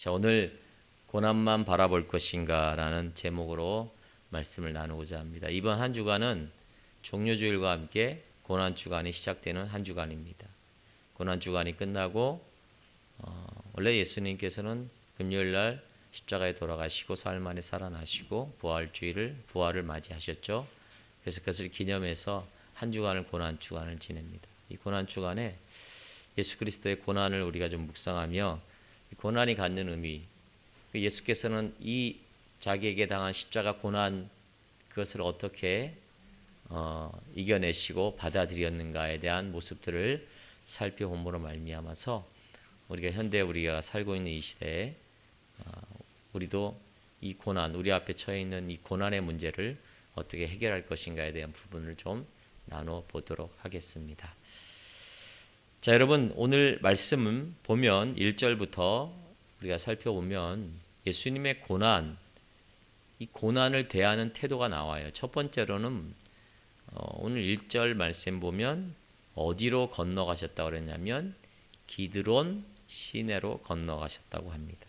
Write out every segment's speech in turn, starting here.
자, 오늘 고난만 바라볼 것인가 라는 제목으로 말씀을 나누고자 합니다. 이번 한 주간은 종료주일과 함께 고난주간이 시작되는 한 주간입니다. 고난주간이 끝나고 원래 예수님께서는 금요일날 십자가에 돌아가시고 사흘 만에 살아나시고 부활을 맞이하셨죠. 그래서 그것을 기념해서 한 주간을 고난주간을 지냅니다. 이 고난주간에 예수 그리스도의 고난을 우리가 좀 묵상하며 고난이 갖는 의미, 예수께서는 이 자기에게 당한 십자가 고난 그것을 어떻게 이겨내시고 받아들였는가에 대한 모습들을 살펴봄으로 말미암아서 우리가 살고 있는 이 시대에 우리도 이 고난, 우리 앞에 처해 있는 이 고난의 문제를 어떻게 해결할 것인가에 대한 부분을 좀 나눠 보도록 하겠습니다. 자, 여러분, 오늘 말씀은 보면 1절부터 우리가 살펴보면 예수님의 고난, 이 고난을 대하는 태도가 나와요. 첫 번째로는 오늘 1절 말씀 보면 어디로 건너가셨다고 그랬냐면 기드론 시내로 건너가셨다고 합니다.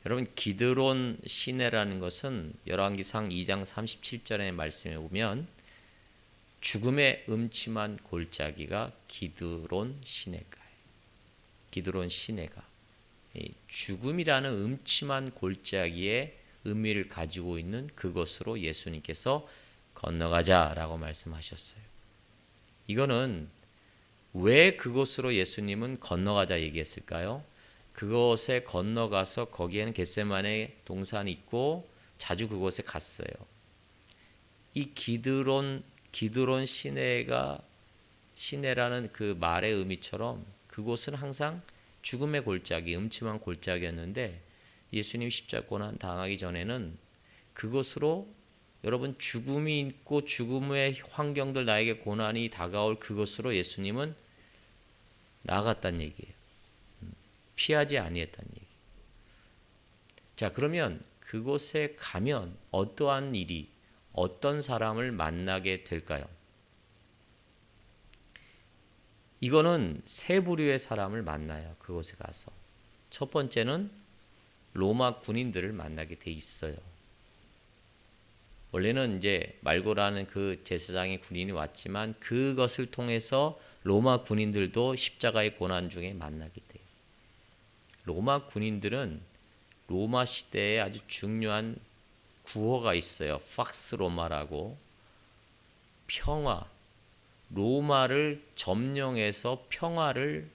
여러분, 기드론 시내라는 것은 열왕기상 2장 37절의 말씀에 보면 죽음의 음침한 골짜기가 기드론 시내가예요. 기드론 시내가 죽음이라는 음침한 골짜기의 의미를 가지고 있는 그곳으로 예수님께서 건너가자라고 말씀하셨어요. 이거는 왜 그곳으로 예수님은 건너가자 얘기했을까요? 그곳에 건너가서 거기에는 겟세마네 동산이 있고 자주 그곳에 갔어요. 이 기드론 시내라는 그 말의 의미처럼 그곳은 항상 죽음의 골짜기, 음침한 골짜기였는데 예수님 십자가 고난 당하기 전에는 그곳으로 여러분 죽음이 있고 죽음의 환경들 나에게 고난이 다가올 그곳으로 예수님은 나아갔다는 얘기예요. 피하지 아니했다는 얘기. 자, 그러면 그곳에 가면 어떠한 일이 어떤 사람을 만나게 될까요? 이거는 세 부류의 사람을 만나요. 그곳에 가서. 첫 번째는 로마 군인들을 만나게 돼 있어요. 원래는 이제 말고라는 그 제사장의 군인이 왔지만 그것을 통해서 로마 군인들도 십자가의 고난 중에 만나게 돼요. 로마 군인들은 로마 시대에 아주 중요한 구호가 있어요. 팍스 로마라고. 평화. 로마를 점령해서 평화를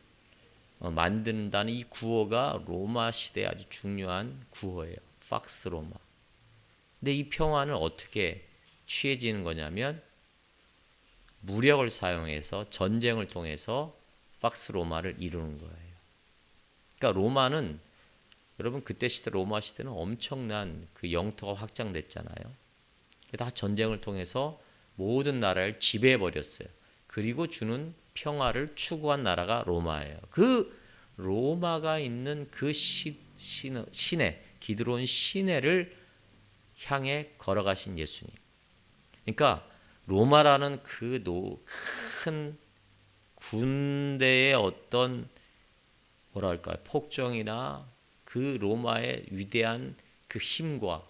만든다는 이 구호가 로마 시대에 아주 중요한 구호예요. 팍스 로마. 근데 이 평화는 어떻게 취해지는 거냐면 무력을 사용해서 전쟁을 통해서 팍스 로마를 이루는 거예요. 그러니까 로마는 여러분 그때 시대 로마 시대는 엄청난 그 영토가 확장됐잖아요. 다 전쟁을 통해서 모든 나라를 지배해 버렸어요. 그리고 주는 평화를 추구한 나라가 로마예요. 그 로마가 있는 그 시내 기드론 시내를 향해 걸어가신 예수님. 그러니까 로마라는 그 큰 군대의 어떤 뭐랄까 폭정이나 그 로마의 위대한 그 힘과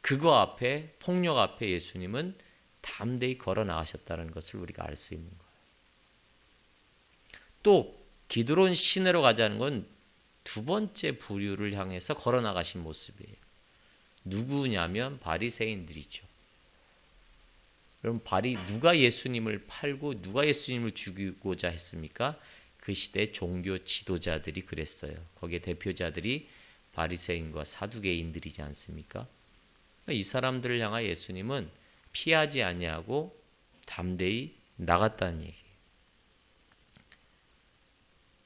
그거 앞에 폭력 앞에 예수님은 담대히 걸어 나가셨다는 것을 우리가 알 수 있는 거예요. 또 기드론 시내로 가자는 건 두 번째 부류를 향해서 걸어 나가신 모습이에요. 누구냐면 바리새인들이죠. 그럼 누가 예수님을 팔고 누가 예수님을 죽이고자 했습니까? 그 시대 종교 지도자들이 그랬어요. 거기에 대표자들이 바리새인과 사두개인들이지 않습니까? 이 사람들을 향하여 예수님은 피하지 아니하고 담대히 나갔다는 얘기예요.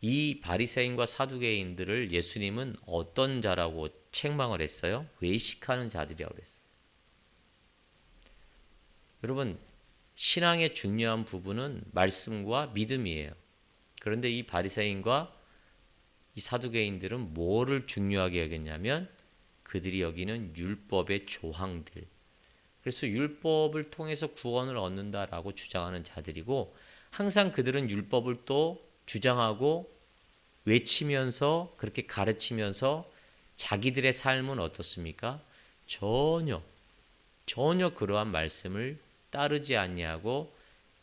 이 바리새인과 사두개인들을 예수님은 어떤 자라고 책망을 했어요? 외식하는 자들이라고 그랬어요. 여러분, 신앙의 중요한 부분은 말씀과 믿음이에요. 그런데 이 바리새인과 이 사두개인들은 뭐를 중요하게 여겼냐면 그들이 여기는 율법의 조항들. 그래서 율법을 통해서 구원을 얻는다라고 주장하는 자들이고 항상 그들은 율법을 또 주장하고 외치면서 그렇게 가르치면서 자기들의 삶은 어떻습니까? 전혀 그러한 말씀을 따르지 아니하고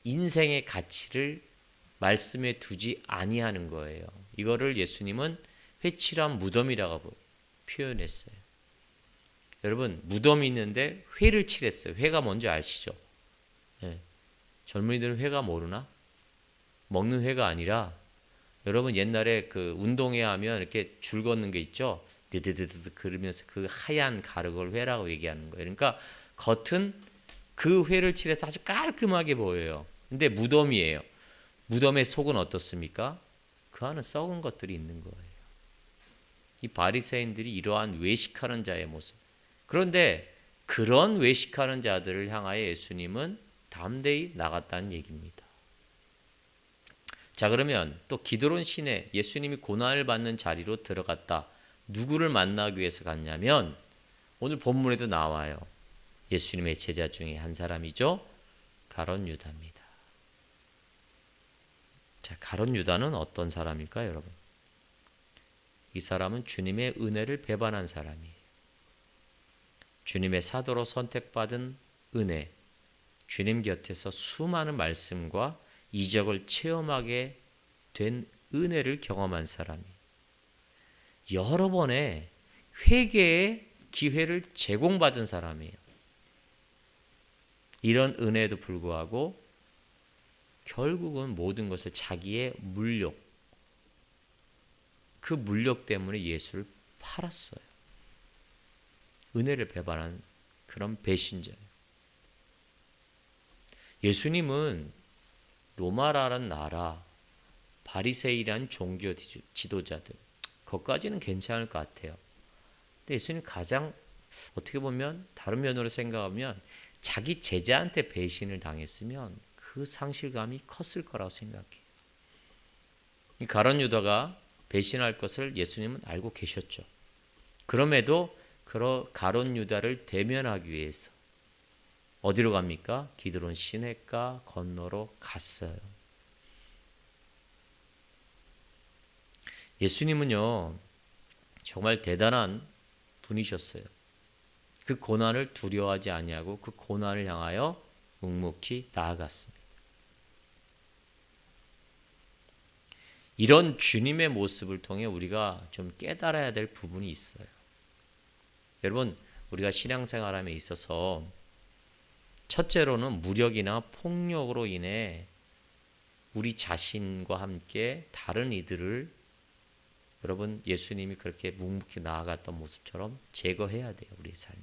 인생의 가치를 말씀에 두지 아니하는 거예요. 이거를 예수님은 회칠한 무덤이라고 표현했어요. 여러분, 무덤이 있는데 회를 칠했어요. 회가 뭔지 아시죠? 네. 젊은이들은 회가 모르나? 먹는 회가 아니라, 여러분 옛날에 그 운동회 하면 이렇게 줄 걷는 게 있죠? 드드드드 그러면서 그 하얀 가루를 회라고 얘기하는 거예요. 그러니까 겉은 그 회를 칠해서 아주 깔끔하게 보여요. 근데 무덤이에요. 무덤의 속은 어떻습니까? 그 안은 썩은 것들이 있는 거예요. 이 바리새인들이 이러한 외식하는 자의 모습. 그런데 그런 외식하는 자들을 향하여 예수님은 담대히 나갔다는 얘기입니다. 자, 그러면 또 기드론 시내 예수님이 고난을 받는 자리로 들어갔다. 누구를 만나기 위해서 갔냐면 오늘 본문에도 나와요. 예수님의 제자 중에 한 사람이죠. 가룟 유다입니다. 자, 가룟 유다는 어떤 사람일까요, 여러분? 이 사람은 주님의 은혜를 배반한 사람이에요. 주님의 사도로 선택받은 은혜, 주님 곁에서 수많은 말씀과 이적을 체험하게 된 은혜를 경험한 사람이에요. 여러 번의 회개의 기회를 제공받은 사람이에요. 이런 은혜에도 불구하고 결국은 모든 것을 자기의 물욕, 그 물욕 때문에 예수를 팔았어요. 은혜를 배반한 그런 배신자예요. 예수님은 로마라는 나라, 바리새인이란 종교 지도자들, 그것까지는 괜찮을 것 같아요. 근데 예수님 가장 어떻게 보면 다른 면으로 생각하면 자기 제자한테 배신을 당했으면 그 상실감이 컸을 거라고 생각해요. 이 가룟 유다가 배신할 것을 예수님은 알고 계셨죠. 그럼에도 가룟 유다를 대면하기 위해서 어디로 갑니까? 기드론 시냇가 건너로 갔어요. 예수님은요, 정말 대단한 분이셨어요. 그 고난을 두려워하지 아니하고 그 고난을 향하여 묵묵히 나아갔습니다. 이런 주님의 모습을 통해 우리가 좀 깨달아야 될 부분이 있어요. 여러분, 우리가 신앙생활함에 있어서 첫째로는 무력이나 폭력으로 인해 우리 자신과 함께 다른 이들을 여러분 예수님이 그렇게 묵묵히 나아갔던 모습처럼 제거해야 돼요. 우리의 삶에.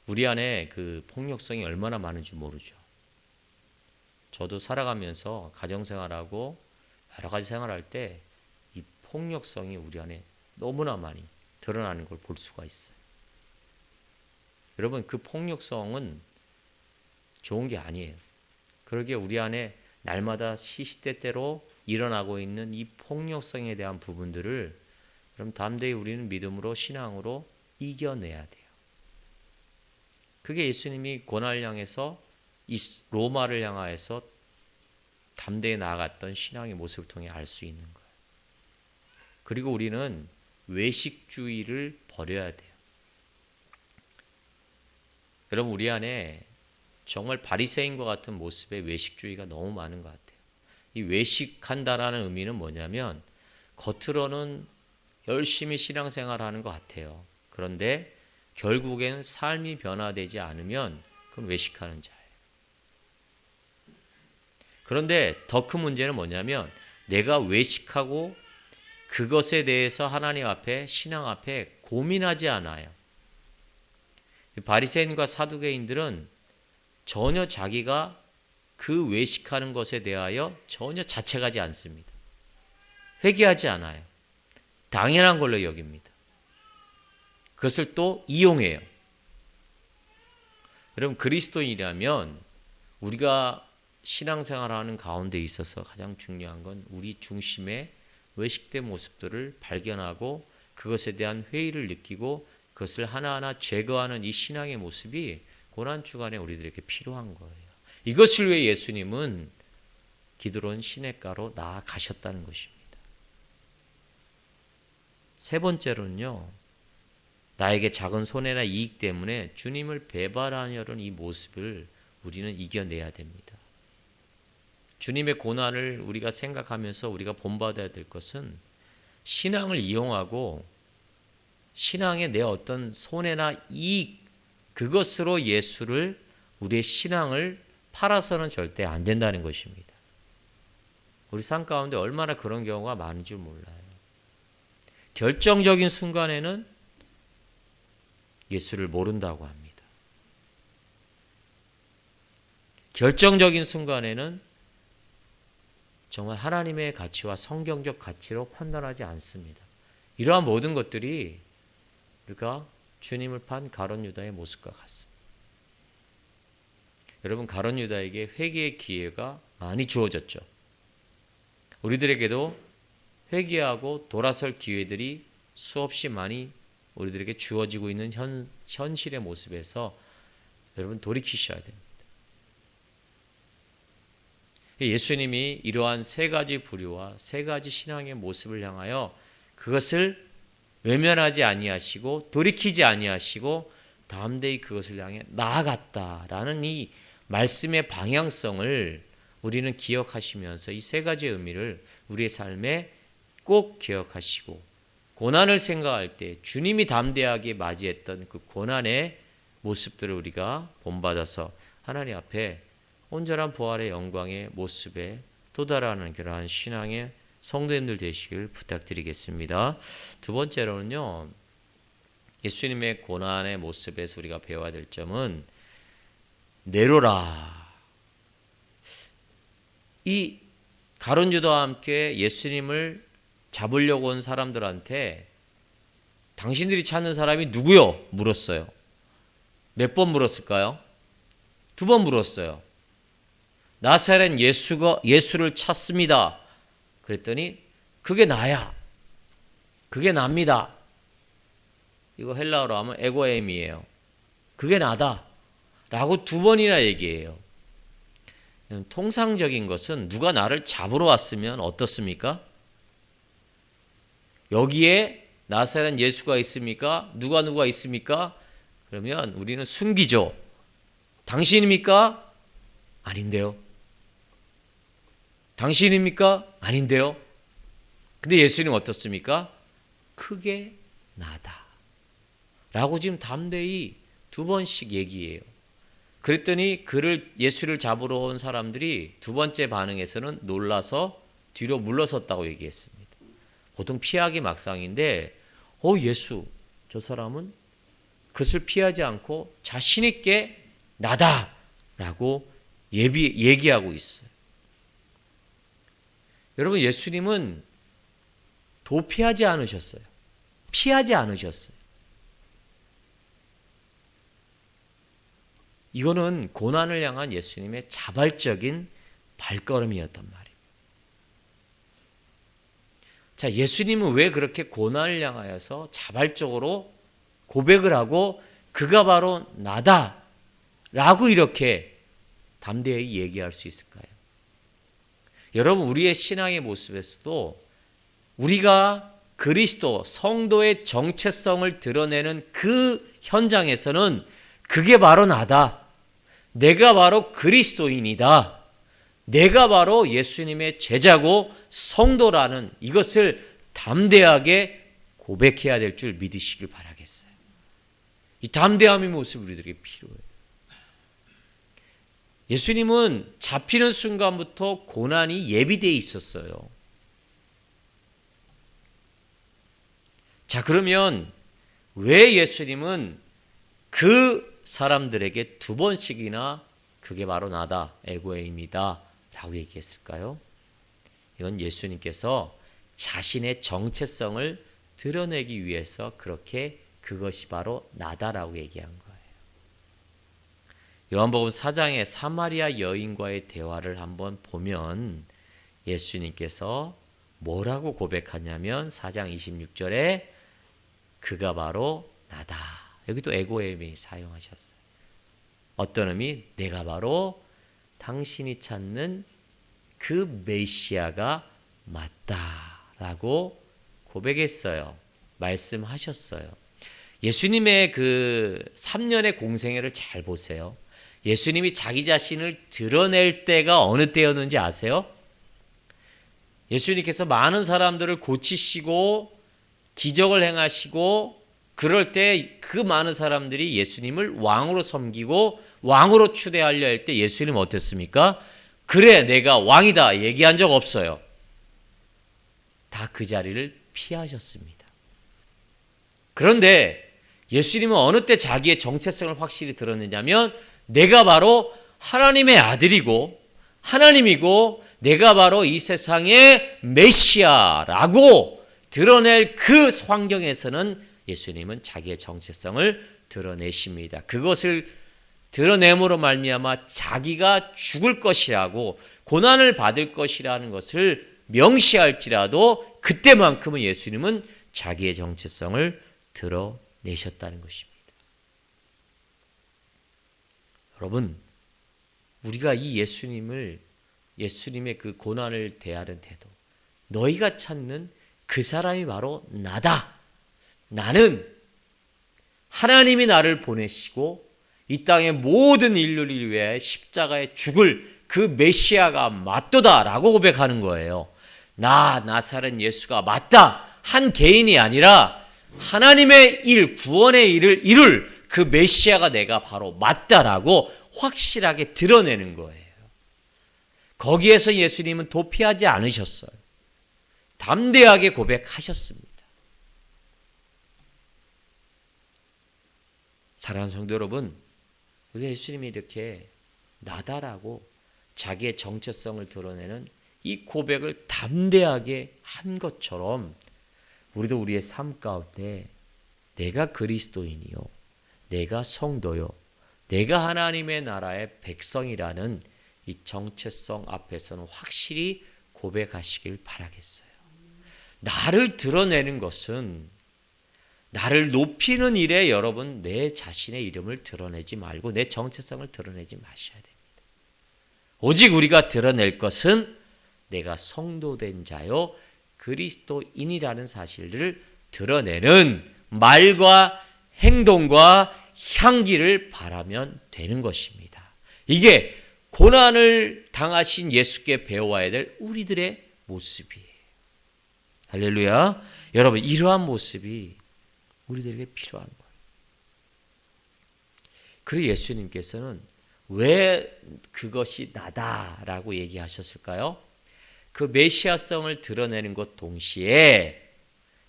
우리 안에 그 폭력성이 얼마나 많은지 모르죠. 저도 살아가면서 가정생활하고 여러 가지 생활할 때 이 폭력성이 우리 안에 너무나 많이 드러나는 걸 볼 수가 있어요. 여러분, 그 폭력성은 좋은 게 아니에요. 그러기에 우리 안에 날마다 시시때때로 일어나고 있는 이 폭력성에 대한 부분들을 그럼 담대히 우리는 믿음으로 신앙으로 이겨내야 돼요. 그게 예수님이 고난을 향해서 이 로마를 향하여서 담대히 나아갔던 신앙의 모습을 통해 알 수 있는 거예요. 그리고 우리는 외식주의를 버려야 돼요. 여러분, 우리 안에 정말 바리새인과 같은 모습의 외식주의가 너무 많은 것 같아요. 이 외식한다라는 의미는 뭐냐면 겉으로는 열심히 신앙생활하는 것 같아요. 그런데 결국에는 삶이 변화되지 않으면 그건 외식하는 자예요. 그런데 더 큰 문제는 뭐냐면 내가 외식하고 그것에 대해서 하나님 앞에 신앙 앞에 고민하지 않아요. 바리새인과 사두개인들은 전혀 자기가 그 외식하는 것에 대하여 전혀 자책하지 않습니다. 회개하지 않아요. 당연한 걸로 여깁니다. 그것을 또 이용해요. 여러분, 그리스도인이라면 우리가 신앙생활하는 가운데 있어서 가장 중요한 건 우리 중심의 외식된 모습들을 발견하고 그것에 대한 회의를 느끼고 그것을 하나하나 제거하는 이 신앙의 모습이 고난주간에 우리들에게 필요한 거예요. 이것을 위해 예수님은 기드론 시냇가로 나아가셨다는 것입니다. 세 번째로는요, 나에게 작은 손해나 이익 때문에 주님을 배반하려는 이 모습을 우리는 이겨내야 됩니다. 주님의 고난을 우리가 생각하면서 우리가 본받아야 될 것은 신앙을 이용하고 신앙에 내 어떤 손해나 이익, 그것으로 예수를, 우리의 신앙을 팔아서는 절대 안 된다는 것입니다. 우리 삶 가운데 얼마나 그런 경우가 많은 줄 몰라요. 결정적인 순간에는 예수를 모른다고 합니다. 결정적인 순간에는 정말 하나님의 가치와 성경적 가치로 판단하지 않습니다. 이러한 모든 것들이 우리가 주님을 판 가룟 유다의 모습과 같습니다. 여러분, 가룟 유다에게 회개의 기회가 많이 주어졌죠. 우리들에게도 회개하고 돌아설 기회들이 수없이 많이 우리들에게 주어지고 있는 현실의 모습에서 여러분 돌이키셔야 됩니다. 예수님이 이러한 세 가지 부류와 세 가지 신앙의 모습을 향하여 그것을 외면하지 아니하시고 돌이키지 아니하시고 담대히 그것을 향해 나아갔다라는 이 말씀의 방향성을 우리는 기억하시면서 이 세 가지의 의미를 우리의 삶에 꼭 기억하시고, 고난을 생각할 때 주님이 담대하게 맞이했던 그 고난의 모습들을 우리가 본받아서 하나님 앞에 온전한 부활의 영광의 모습에 도달하는 그러한 신앙의 성도님들 되시길 부탁드리겠습니다. 두 번째로는요, 예수님의 고난의 모습에서 우리가 배워야 될 점은 내로라. 이 가룟 유다와 함께 예수님을 잡으려고 온 사람들한테 당신들이 찾는 사람이 누구요? 물었어요. 몇 번 물었을까요? 2번 물었어요. 나사렛 예수를 찾습니다. 그랬더니 그게 나야. 그게 납니다. 이거 헬라어로 하면 에고엠이에요. 그게 나다. 라고 2번이나 얘기해요. 통상적인 것은 누가 나를 잡으러 왔으면 어떻습니까? 여기에 나사렛 예수가 있습니까? 누가 있습니까? 그러면 우리는 숨기죠. 당신입니까? 아닌데요. 당신입니까? 아닌데요. 근데 예수님 어떻습니까? 크게 나다. 라고 지금 담대히 2번씩 얘기해요. 그랬더니 예수를 잡으러 온 사람들이 2번째 반응에서는 놀라서 뒤로 물러섰다고 얘기했습니다. 보통 피하기 막상인데 예수, 저 사람은 그것을 피하지 않고 자신 있게 나다 라고 얘기하고 있어요. 여러분, 예수님은 도피하지 않으셨어요. 피하지 않으셨어요. 이거는 고난을 향한 예수님의 자발적인 발걸음이었단 말이에요. 자, 예수님은 왜 그렇게 고난을 향하여서 자발적으로 고백을 하고 그가 바로 나다 라고 이렇게 담대히 얘기할 수 있을까요? 여러분, 우리의 신앙의 모습에서도 우리가 그리스도 성도의 정체성을 드러내는 그 현장에서는 그게 바로 나다. 내가 바로 그리스도인이다. 내가 바로 예수님의 제자고 성도라는 이것을 담대하게 고백해야 될 줄 믿으시길 바라겠어요. 이 담대함의 모습이 우리들에게 필요해요. 예수님은 잡히는 순간부터 고난이 예비되어 있었어요. 자, 그러면 왜 예수님은 그 사람들에게 2번씩이나 그게 바로 나다, 에고에입니다 라고 얘기했을까요? 이건 예수님께서 자신의 정체성을 드러내기 위해서 그렇게 그것이 바로 나다라고 얘기한 거예요. 요한복음 4장의 사마리아 여인과의 대화를 한번 보면 예수님께서 뭐라고 고백하냐면 4장 26절에 그가 바로 나다. 여기도 에고엠이 사용하셨어요. 어떤 의미? 내가 바로 당신이 찾는 그 메시아가 맞다라고 고백했어요. 말씀하셨어요. 예수님의 그 3년의 공생애를 잘 보세요. 예수님이 자기 자신을 드러낼 때가 어느 때였는지 아세요? 예수님께서 많은 사람들을 고치시고 기적을 행하시고 그럴 때 그 많은 사람들이 예수님을 왕으로 섬기고 왕으로 추대하려 할 때 예수님 어땠습니까? 그래, 내가 왕이다 얘기한 적 없어요. 다 그 자리를 피하셨습니다. 그런데 예수님은 어느 때 자기의 정체성을 확실히 드러내냐면 내가 바로 하나님의 아들이고 하나님이고 내가 바로 이 세상의 메시아라고 드러낼 그 환경에서는 예수님은 자기의 정체성을 드러내십니다. 그것을 드러냄으로 말미암아 자기가 죽을 것이라고 고난을 받을 것이라는 것을 명시할지라도 그때만큼은 예수님은 자기의 정체성을 드러내셨다는 것입니다. 여러분, 우리가 이 예수님의 그 고난을 대하는 태도, 너희가 찾는 그 사람이 바로 나다. 나는 하나님이 나를 보내시고 이 땅의 모든 인류를 위해 십자가에 죽을 그 메시아가 맞도다라고 고백하는 거예요. 나사렛 예수가 맞다. 한 개인이 아니라 하나님의 일, 구원의 일을 이룰 그 메시아가 내가 바로 맞다라고 확실하게 드러내는 거예요. 거기에서 예수님은 도피하지 않으셨어요. 담대하게 고백하셨습니다. 사랑하는 성도 여러분, 우리 예수님이 이렇게 나다라고 자기의 정체성을 드러내는 이 고백을 담대하게 한 것처럼 우리도 우리의 삶 가운데 내가 그리스도인이요, 내가 성도요, 내가 하나님의 나라의 백성이라는 이 정체성 앞에서는 확실히 고백하시길 바라겠어요. 나를 드러내는 것은 나를 높이는 일에 여러분 내 자신의 이름을 드러내지 말고 내 정체성을 드러내지 마셔야 됩니다. 오직 우리가 드러낼 것은 내가 성도된 자요 그리스도인이라는 사실을 드러내는 말과 행동과 향기를 바라면 되는 것입니다. 이게 고난을 당하신 예수께 배워야 될 우리들의 모습이에요. 할렐루야. 여러분, 이러한 모습이 우리들에게 필요한 거예요. 그리고 예수님께서는 왜 그것이 나다라고 얘기하셨을까요? 그 메시아성을 드러내는 것 동시에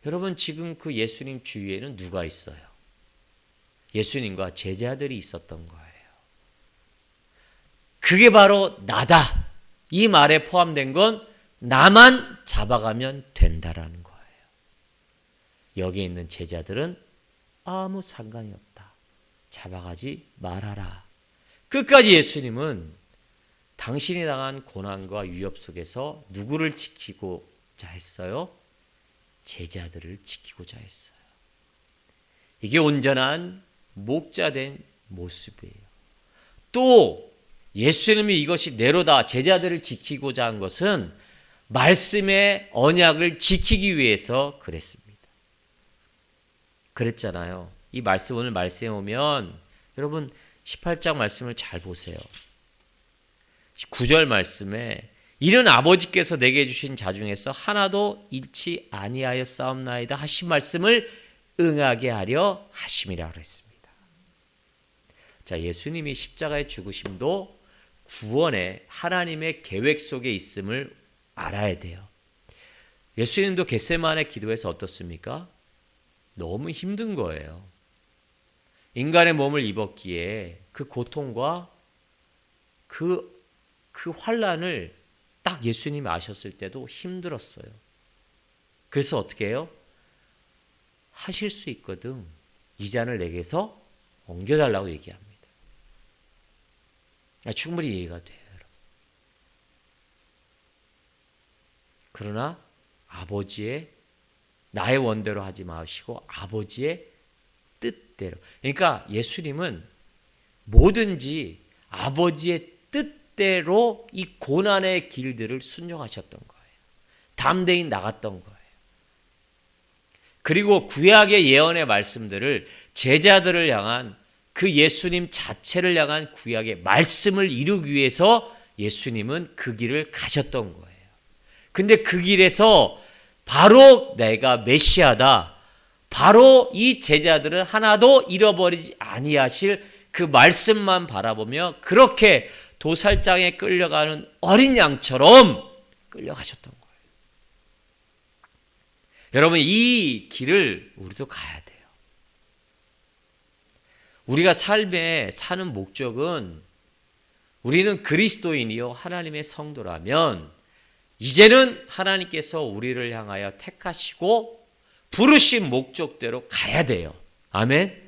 여러분 지금 그 예수님 주위에는 누가 있어요? 예수님과 제자들이 있었던 거예요. 그게 바로 나다. 이 말에 포함된 건 나만 잡아가면 된다라는 거예요. 여기에 있는 제자들은 아무 상관이 없다. 잡아가지 말아라. 끝까지 예수님은 당신이 당한 고난과 위협 속에서 누구를 지키고자 했어요? 제자들을 지키고자 했어요. 이게 온전한 목자된 모습이에요. 또 예수님이 이것이 내로다 제자들을 지키고자 한 것은 말씀의 언약을 지키기 위해서 그랬습니다. 그랬잖아요. 이 말씀 오늘 말씀에 오면 여러분 18장 말씀을 잘 보세요. 9절 말씀에 이는 아버지께서 내게 주신 자 중에서 하나도 잃지 아니하였사옵나이다 하신 말씀을 응하게 하려 하심이라 그랬습니다. 자, 예수님이 십자가의 죽으심도 구원의 하나님의 계획 속에 있음을 알아야 돼요. 예수님도 겟세마네 기도에서 어떻습니까? 너무 힘든 거예요. 인간의 몸을 입었기에 그 고통과 그 환난을 딱 예수님이 아셨을 때도 힘들었어요. 그래서 어떻게 해요? 하실 수 있거든. 이 잔을 내게서 옮겨달라고 얘기합니다. 충분히 이해가 돼요. 그러나 아버지의 나의 원대로 하지 마시고 아버지의 뜻대로. 그러니까 예수님은 뭐든지 아버지의 뜻대로 이 고난의 길들을 순종하셨던 거예요. 담대히 나갔던 거예요. 그리고 구약의 예언의 말씀들을 제자들을 향한 그 예수님 자체를 향한 구약의 말씀을 이루기 위해서 예수님은 그 길을 가셨던 거예요. 근데 그 길에서 바로 내가 메시아다, 바로 이 제자들은 하나도 잃어버리지 아니하실 그 말씀만 바라보며 그렇게 도살장에 끌려가는 어린 양처럼 끌려가셨던 거예요. 여러분, 이 길을 우리도 가야 돼요. 우리가 삶에 사는 목적은 우리는 그리스도인이요 하나님의 성도라면 이제는 하나님께서 우리를 향하여 택하시고 부르신 목적대로 가야 돼요. 아멘.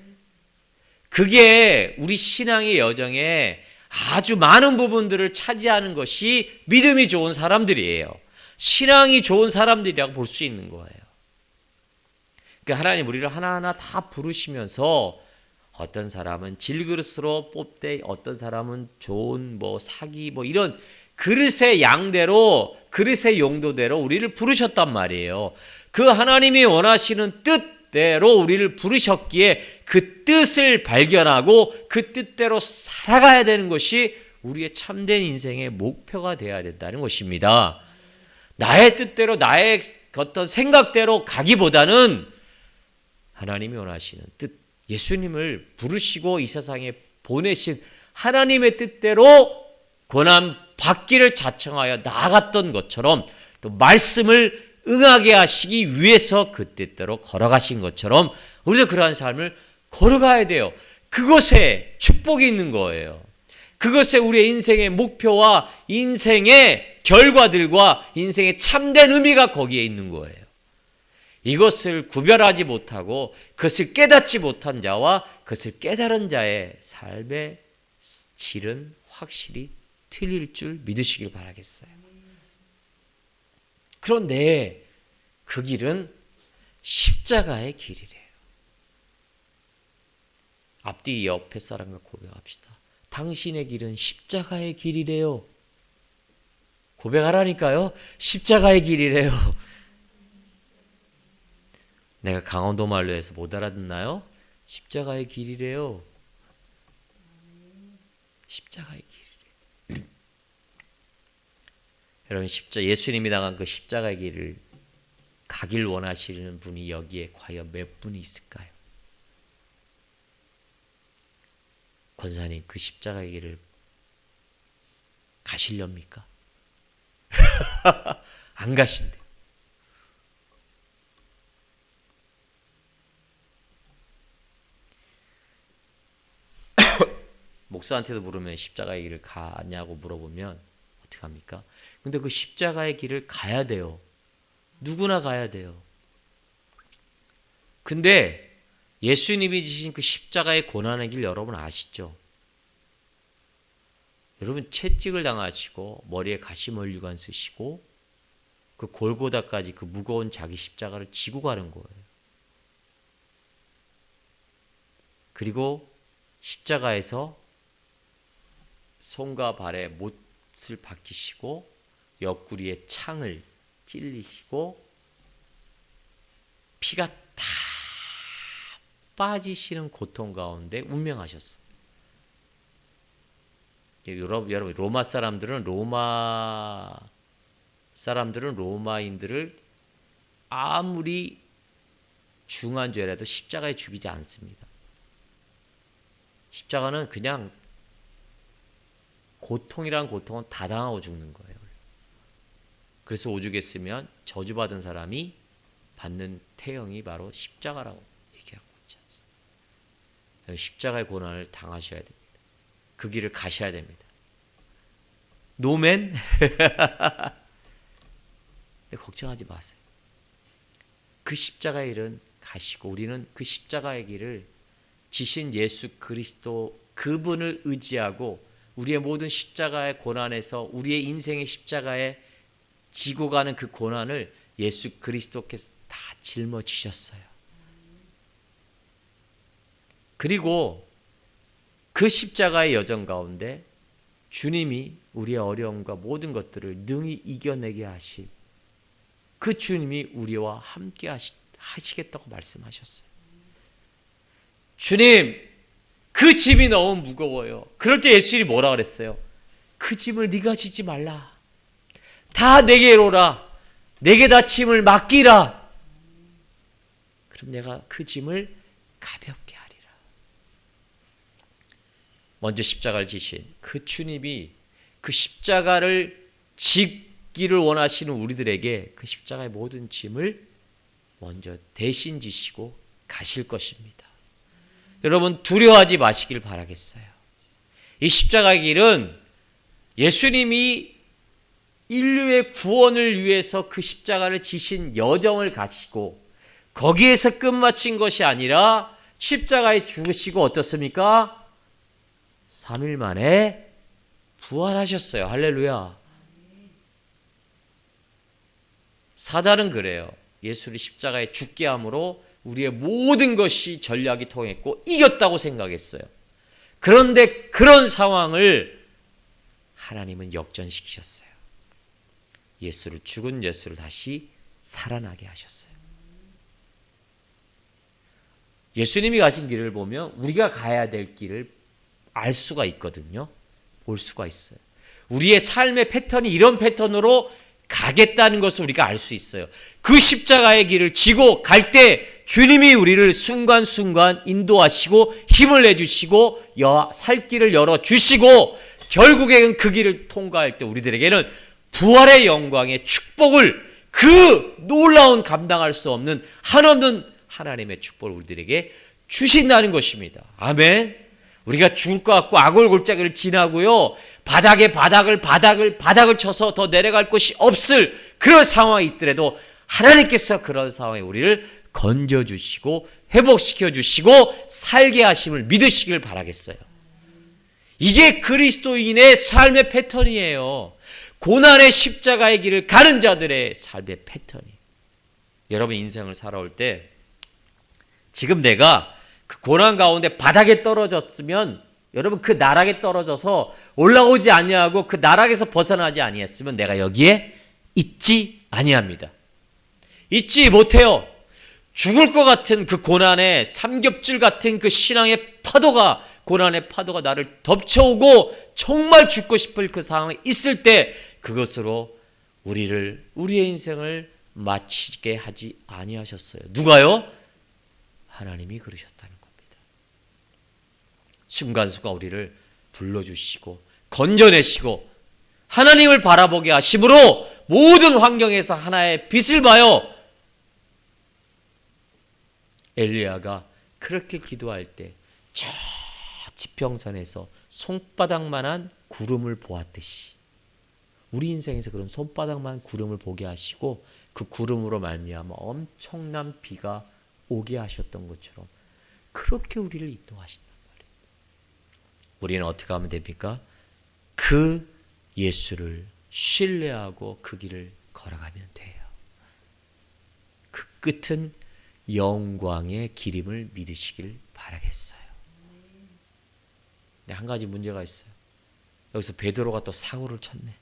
그게 우리 신앙의 여정에 아주 많은 부분들을 차지하는 것이 믿음이 좋은 사람들이에요. 신앙이 좋은 사람들이라고 볼 수 있는 거예요. 그러니까 하나님 우리를 하나하나 다 부르시면서 어떤 사람은 질그릇으로 뽑되 어떤 사람은 좋은 사기 이런 그릇의 양대로 그릇의 용도대로 우리를 부르셨단 말이에요. 그 하나님이 원하시는 뜻대로 우리를 부르셨기에 그 뜻을 발견하고 그 뜻대로 살아가야 되는 것이 우리의 참된 인생의 목표가 되어야 된다는 것입니다. 나의 뜻대로 나의 어떤 생각대로 가기보다는 하나님이 원하시는 뜻, 예수님을 부르시고 이 세상에 보내신 하나님의 뜻대로 고난 받기를 자청하여 나아갔던 것처럼 또 말씀을 응하게 하시기 위해서 그 뜻대로 걸어가신 것처럼 우리도 그러한 삶을 걸어가야 돼요. 그것에 축복이 있는 거예요. 그것에 우리의 인생의 목표와 인생의 결과들과 인생의 참된 의미가 거기에 있는 거예요. 이것을 구별하지 못하고 그것을 깨닫지 못한 자와 그것을 깨달은 자의 삶의 질은 확실히 틀릴 줄 믿으시길 바라겠어요. 그런데 그 길은 십자가의 길이래요. 앞뒤 옆에 사람과 고백합시다. 당신의 길은 십자가의 길이래요. 고백하라니까요. 십자가의 길이래요. 내가 강원도 말로 해서 못 알아듣나요? 십자가의 길이래요. 십자가의 길이래요. 여러분, 예수님이 나간 그 십자가의 길을 가길 원하시는 분이 여기에 과연 몇 분이 있을까요? 권사님, 그 십자가의 길을 가시렵니까? 안 가신대. 목사한테도 물으면 십자가의 길을 가냐고 물어보면 어떻게 합니까? 근데 그 십자가의 길을 가야 돼요. 누구나 가야 돼요. 근데 예수님이 지신 그 십자가의 고난의 길 여러분 아시죠? 여러분 채찍을 당하시고 머리에 가시멀리관 쓰시고 그 골고다까지 그 무거운 자기 십자가를 지고 가는 거예요. 그리고 십자가에서 손과 발에 못을 박히시고 옆구리에 창을 찔리시고 피가 다 빠지시는 고통 가운데 운명하셨어요. 여러분 로마 사람들은 로마인들을 아무리 중한 죄라도 십자가에 죽이지 않습니다. 십자가는 그냥 고통이란 고통은 다 당하고 죽는 거예요. 그래서 오죽에 쓰면 저주받은 사람이 받는 태형이 바로 십자가라고 얘기하고 있지 않습니까? 십자가의 고난을 당하셔야 됩니다. 그 길을 가셔야 됩니다. 노맨? 걱정하지 마세요. 그 십자가의 길은 가시고 우리는 그 십자가의 길을 지신 예수 그리스도 그분을 의지하고 우리의 모든 십자가의 고난에서 우리의 인생의 십자가에 지고 가는 그 고난을 예수 그리스도께서 다 짊어지셨어요. 그리고 그 십자가의 여정 가운데 주님이 우리의 어려움과 모든 것들을 능히 이겨내게 하신 그 주님이 우리와 함께 하시겠다고 말씀하셨어요. 주님, 그 짐이 너무 무거워요. 그럴 때 예수님이 뭐라 그랬어요? 그 짐을 네가 지지 말라. 다 내게로 오라. 내게 다 짐을 맡기라. 그럼 내가 그 짐을 가볍게 하리라. 먼저 십자가를 지신 그 주님이 그 십자가를 지기를 원하시는 우리들에게 그 십자가의 모든 짐을 먼저 대신 지시고 가실 것입니다. 여러분 두려워하지 마시길 바라겠어요. 이 십자가의 길은 예수님이 인류의 구원을 위해서 그 십자가를 지신 여정을 가시고 거기에서 끝마친 것이 아니라 십자가에 죽으시고 어떻습니까? 3일 만에 부활하셨어요. 할렐루야. 사단은 그래요. 예수를 십자가에 죽게 함으로 우리의 모든 것이 전략이 통했고 이겼다고 생각했어요. 그런데 그런 상황을 하나님은 역전시키셨어요. 죽은 예수를 다시 살아나게 하셨어요. 예수님이 가신 길을 보면 우리가 가야 될 길을 알 수가 있거든요. 볼 수가 있어요. 우리의 삶의 패턴이 이런 패턴으로 가겠다는 것을 우리가 알 수 있어요. 그 십자가의 길을 지고 갈 때 주님이 우리를 순간순간 인도하시고 힘을 내주시고 살 길을 열어주시고 결국에는 그 길을 통과할 때 우리들에게는 부활의 영광의 축복을 그 놀라운 감당할 수 없는 한없는 하나님의 축복을 우리들에게 주신다는 것입니다. 아멘. 우리가 죽을 것 같고 악월골짜기를 지나고요. 바닥을 쳐서 더 내려갈 곳이 없을 그런 상황이 있더라도 하나님께서 그런 상황에 우리를 건져주시고 회복시켜주시고 살게 하심을 믿으시길 바라겠어요. 이게 그리스도인의 삶의 패턴이에요. 고난의 십자가의 길을 가는 자들의 삶의 패턴이에요. 여러분 인생을 살아올 때 지금 내가 그 고난 가운데 바닥에 떨어졌으면 여러분 그 나락에 떨어져서 올라오지 아니하고 그 나락에서 벗어나지 아니했으면 내가 여기에 있지 아니합니다. 있지 못해요. 죽을 것 같은 그 고난의 삼겹줄 같은 그 신앙의 파도가 고난의 파도가 나를 덮쳐오고 정말 죽고 싶을 그 상황에 있을 때 그것으로 우리의 인생을 마치게 하지 아니하셨어요. 누가요? 하나님이 그러셨다는 겁니다. 순간순간 우리를 불러주시고 건져내시고 하나님을 바라보게 하심으로 모든 환경에서 하나의 빛을 봐요. 엘리야가 그렇게 기도할 때 저 지평선에서 손바닥만한 구름을 보았듯이 우리 인생에서 그런 손바닥만 구름을 보게 하시고 그 구름으로 말미암아 엄청난 비가 오게 하셨던 것처럼 그렇게 우리를 인도하신단 말이에요. 우리는 어떻게 하면 됩니까? 그 예수를 신뢰하고 그 길을 걸어가면 돼요. 그 끝은 영광의 길임을 믿으시길 바라겠어요. 근데 한 가지 문제가 있어요. 여기서 베드로가 또 사고를 쳤네.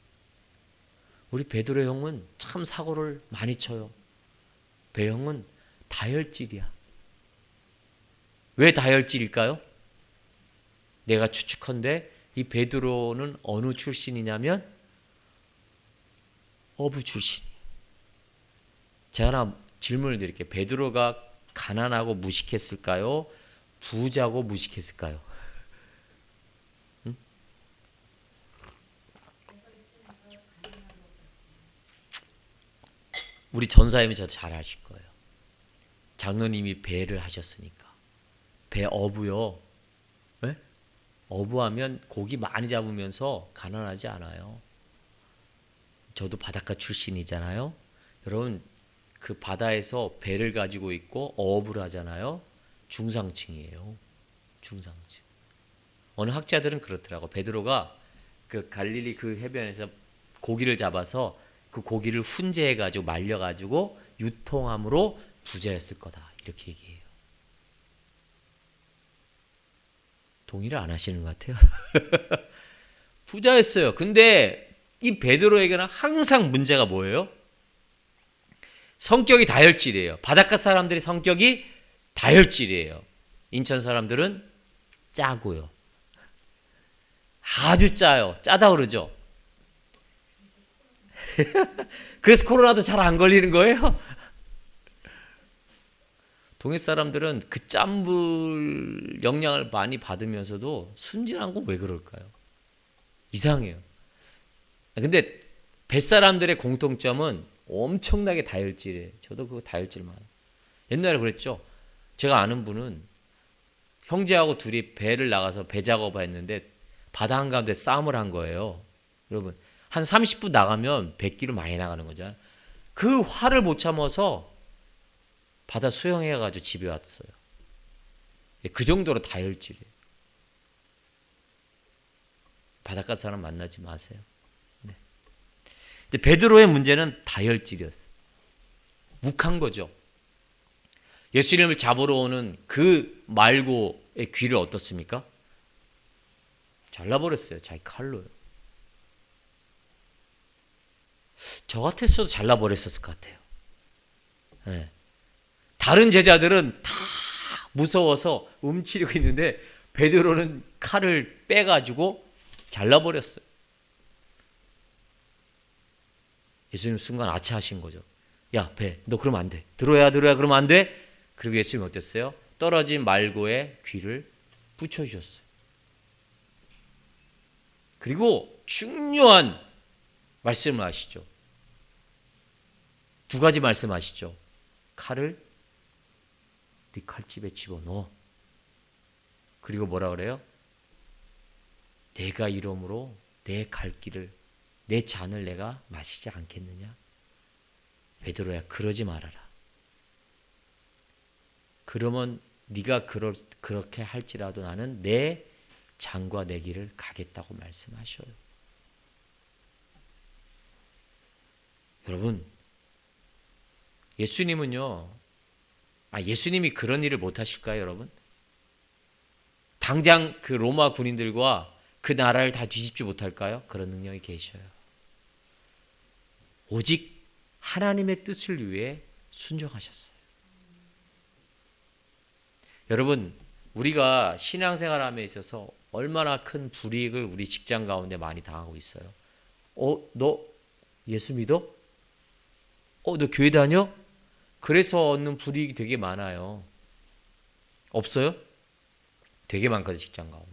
우리 베드로 형은 참 사고를 많이 쳐요. 배 형은 다혈질이야. 왜 다혈질일까요? 내가 추측컨대 이 베드로는 어느 출신이냐면 어부 출신이에요. 제가 하나 질문을 드릴게요. 베드로가 가난하고 무식했을까요? 부자고 무식했을까요? 응? 우리 전사님이 저 잘 아실 거예요. 장로님이 배를 하셨으니까. 배 어부요. 네? 어부하면 고기 많이 잡으면서 가난하지 않아요. 저도 바닷가 출신이잖아요. 여러분 그 바다에서 배를 가지고 있고 어업을 하잖아요. 중상층이에요. 중상층. 어느 학자들은 그렇더라고. 베드로가 그 갈릴리 그 해변에서 고기를 잡아서 그 고기를 훈제해가지고 말려가지고 유통함으로 부자였을 거다. 이렇게 얘기해요. 동의를 안 하시는 것 같아요. 부자였어요. 근데 이 베드로에게는 항상 문제가 뭐예요? 성격이 다혈질이에요. 바닷가 사람들의 성격이 다혈질이에요. 인천 사람들은 짜고요. 아주 짜요. 짜다 그러죠. 그래서 코로나도 잘 안 걸리는 거예요. 동해 사람들은 그 짠물 영향을 많이 받으면서도 순진한 건 왜 그럴까요? 이상해요. 근데 뱃사람들의 공통점은 엄청나게 다혈질이에요. 저도 그거 다혈질 많아요. 옛날에 그랬죠. 제가 아는 분은 형제하고 둘이 배를 나가서 배 작업을 했는데 바다 한가운데 싸움을 한 거예요. 여러분, 한 30분 나가면 뱃기로 많이 나가는 거죠. 그 화를 못 참아서 바다 수영해가지고 집에 왔어요. 그 정도로 다혈질이에요. 바닷가 사람 만나지 마세요. 네. 근데 베드로의 문제는 다혈질이었어요. 욱한 거죠. 예수님을 잡으러 오는 그 말고의 귀를 어떻습니까? 잘라버렸어요. 자기 칼로요. 저 같았어도 잘라버렸었을 것 같아요. 네. 다른 제자들은 다 무서워서 움츠리고 있는데 베드로는 칼을 빼가지고 잘라버렸어요. 예수님 순간 아차하신 거죠. 야, 배, 너 그러면 안 돼. 들어야 그러면 안 돼. 그리고 예수님 어땠어요? 떨어진 말고의 귀를 붙여주셨어요. 그리고 중요한 말씀을 하시죠. 두 가지 말씀하시죠. 칼을 네 칼집에 집어넣어. 그리고 뭐라 그래요? 내가 이름으로 내 갈 길을, 내 잔을 내가 마시지 않겠느냐? 베드로야, 그러지 말아라. 그러면 네가 그렇게 할지라도 나는 내 잔과 내 길을 가겠다고 말씀하셔요. 여러분, 예수님은요, 예수님이 그런 일을 못 하실까요, 여러분? 당장 그 로마 군인들과 그 나라를 다 뒤집지 못할까요? 그런 능력이 계셔요. 오직 하나님의 뜻을 위해 순종하셨어요. 여러분, 우리가 신앙생활함에 있어서 얼마나 큰 불이익을 우리 직장 가운데 많이 당하고 있어요. 너 예수 믿어? 너 교회 다녀? 그래서 얻는 불이익이 되게 많아요. 없어요? 되게 많거든요, 직장 가운데.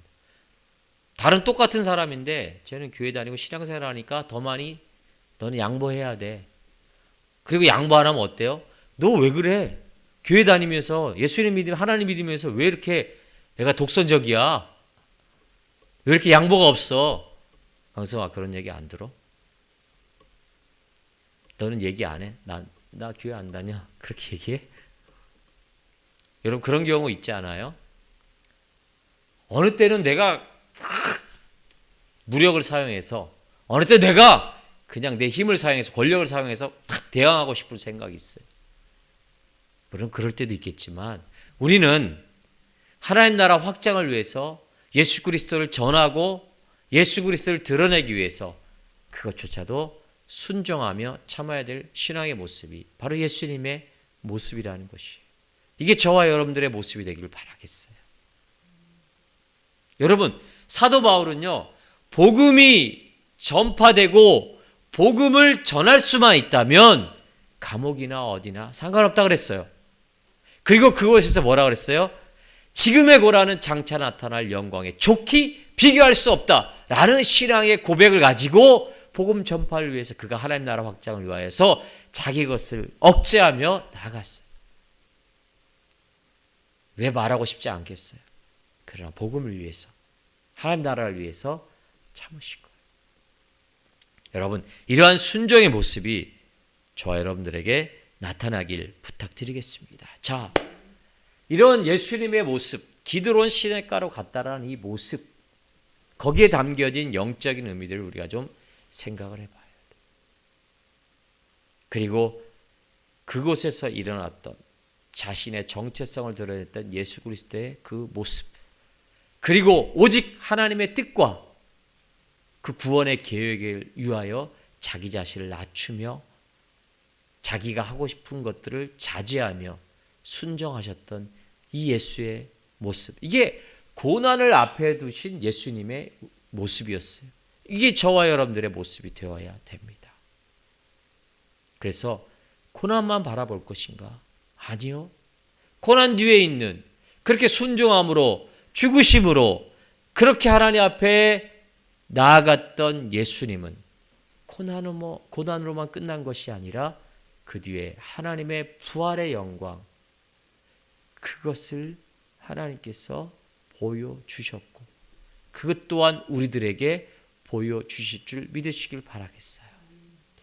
다른 똑같은 사람인데 쟤는 교회 다니고 신앙생활 하니까 더 많이 너는 양보해야 돼. 그리고 양보 안 하면 어때요? 너 왜 그래? 교회 다니면서 예수님 믿으면 하나님 믿으면서 왜 이렇게 내가 독선적이야? 왜 이렇게 양보가 없어? 강성아, 그런 얘기 안 들어? 너는 얘기 안 해? 나 교회 안 다녀. 그렇게 얘기해? 여러분, 그런 경우 있지 않아요? 어느 때는 내가 무력을 사용해서, 어느 때 내가 그냥 내 힘을 사용해서, 권력을 사용해서 탁 대항하고 싶을 생각이 있어요. 물론 그럴 때도 있겠지만 우리는 하나님 나라 확장을 위해서 예수 그리스도를 전하고 예수 그리스도를 드러내기 위해서 그것조차도 순종하며 참아야 될 신앙의 모습이 바로 예수님의 모습이라는 것이에요. 이게 저와 여러분들의 모습이 되기를 바라겠어요. 여러분, 사도 바울은요, 복음이 전파되고 복음을 전할 수만 있다면 감옥이나 어디나 상관없다 그랬어요. 그리고 그곳에서 뭐라 그랬어요? 지금의 고라는 장차 나타날 영광에 좋게 비교할 수 없다라는 신앙의 고백을 가지고 복음 전파를 위해서 그가 하나님 나라 확장을 위하여서 자기 것을 억제하며 나아갔어요. 왜 말하고 싶지 않겠어요? 그러나 복음을 위해서, 하나님 나라를 위해서 참으신 거예요. 여러분, 이러한 순종의 모습이 저와 여러분들에게 나타나길 부탁드리겠습니다. 자, 이런 예수님의 모습, 기드론 시냇가로 갔다라는 이 모습, 거기에 담겨진 영적인 의미들을 우리가 좀 생각을 해봐야 돼요. 그리고 그곳에서 일어났던 자신의 정체성을 드러냈던 예수 그리스도의 그 모습, 그리고 오직 하나님의 뜻과 그 구원의 계획을 위하여 자기 자신을 낮추며 자기가 하고 싶은 것들을 자제하며 순종하셨던 이 예수의 모습, 이게 고난을 앞에 두신 예수님의 모습이었어요. 이게 저와 여러분들의 모습이 되어야 됩니다. 그래서 고난만 바라볼 것인가? 아니요. 고난 뒤에 있는 그렇게 순종함으로 죽으심으로 그렇게 하나님 앞에 나아갔던 예수님은 고난으로만 끝난 것이 아니라 그 뒤에 하나님의 부활의 영광, 그것을 하나님께서 보여주셨고 그것 또한 우리들에게 보여주실 줄 믿으시길 바라겠어요.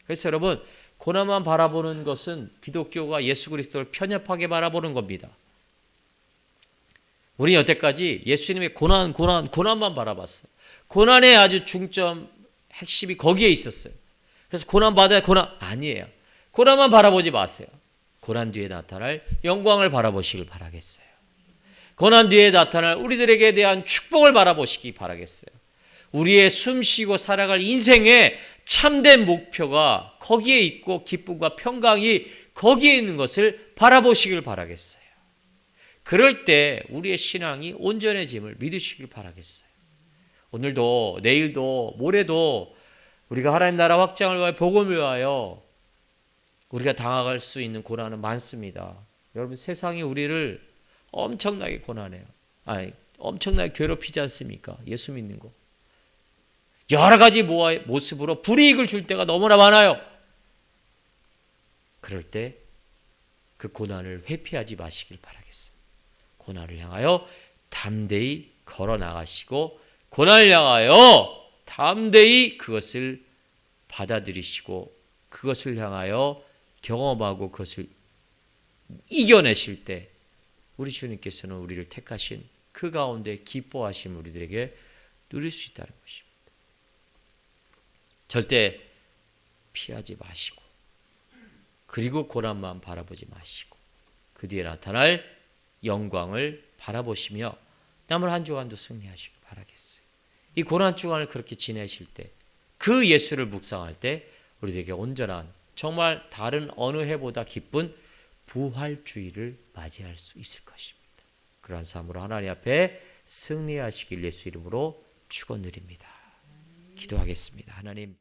그래서 여러분, 고난만 바라보는 것은 기독교가 예수 그리스도를 편협하게 바라보는 겁니다. 우리는 여태까지 예수님의 고난만 바라봤어요. 고난의 아주 중점, 핵심이 거기에 있었어요. 그래서 고난 받아야 고난 아니에요. 고난만 바라보지 마세요. 고난 뒤에 나타날 영광을 바라보시길 바라겠어요. 고난 뒤에 나타날 우리들에게 대한 축복을 바라보시기 바라겠어요. 우리의 숨쉬고 살아갈 인생의 참된 목표가 거기에 있고 기쁨과 평강이 거기에 있는 것을 바라보시길 바라겠어요. 그럴 때 우리의 신앙이 온전해짐을 믿으시길 바라겠어요. 오늘도 내일도 모레도 우리가 하나님 나라 확장을 위하여 복음을 위하여 우리가 당할 수 있는 고난은 많습니다. 여러분, 세상이 우리를 엄청나게 고난해요. 엄청나게 괴롭히지 않습니까? 예수 믿는 거. 여러 가지 모습으로 불이익을 줄 때가 너무나 많아요. 그럴 때 그 고난을 회피하지 마시길 바라겠어요. 고난을 향하여 담대히 걸어 나가시고 고난을 향하여 담대히 그것을 받아들이시고 그것을 향하여 경험하고 그것을 이겨내실 때 우리 주님께서는 우리를 택하신 그 가운데 기뻐하심 우리들에게 누릴 수 있다는 것입니다. 절대 피하지 마시고 그리고 고난만 바라보지 마시고 그 뒤에 나타날 영광을 바라보시며 남은 한 주간도 승리하시길 바라겠어요. 이 고난 주간을 그렇게 지내실 때 그 예수를 묵상할 때 우리에게 온전한 정말 다른 어느 해보다 기쁜 부활주의를 맞이할 수 있을 것입니다. 그러한 삶으로 하나님 앞에 승리하시길 예수 이름으로 축원드립니다. 기도하겠습니다. 하나님,